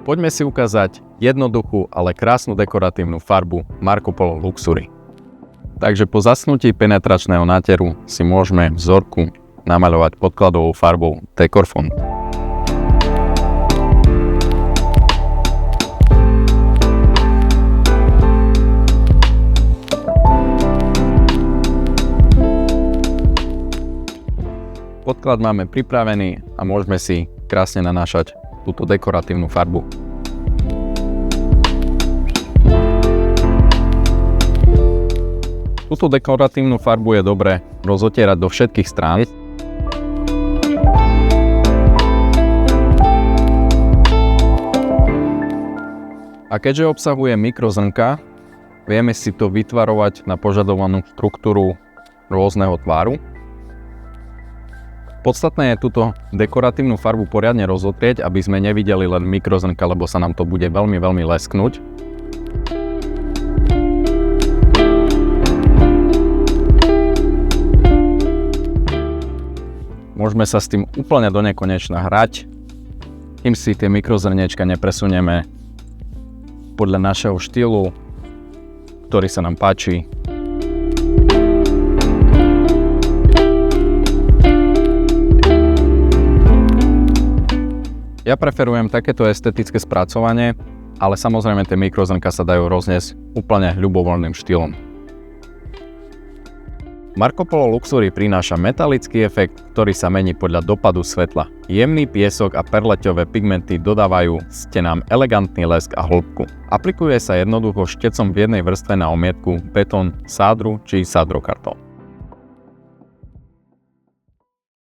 Poďme si ukázať jednoduchú, ale krásnu dekoratívnu farbu Marco Polo Luxury. Takže po zasnutí penetračného náteru si môžeme vzorku namaľovať podkladovou farbou Decor Font. Podklad máme pripravený a môžeme si krásne nanášať túto dekoratívnu farbu. Túto dekoratívnu farbu je dobré rozotierať do všetkých strán. A keďže obsahuje mikrozrnka, vieme si to vytvarovať na požadovanú štruktúru rôzneho tvaru. Podstatné je túto dekoratívnu farbu poriadne rozotrieť, aby sme nevideli len mikrozrnka, lebo sa nám to bude veľmi lesknúť. Môžeme sa s tým úplne do nekonečna hrať, kým si tie mikrozrniečka nepresunieme podľa našeho štýlu, ktorý sa nám páči. Ja preferujem takéto estetické spracovanie, ale samozrejme tie mikrozrnka sa dajú rozniesť úplne ľubovoľným štýlom. Marco Polo Luxury prináša metalický efekt, ktorý sa mení podľa dopadu svetla. Jemný piesok a perleťové pigmenty dodávajú stenám elegantný lesk a hĺbku. Aplikuje sa jednoducho štecom v jednej vrstve na omietku, betón, sádru či sádrokartón.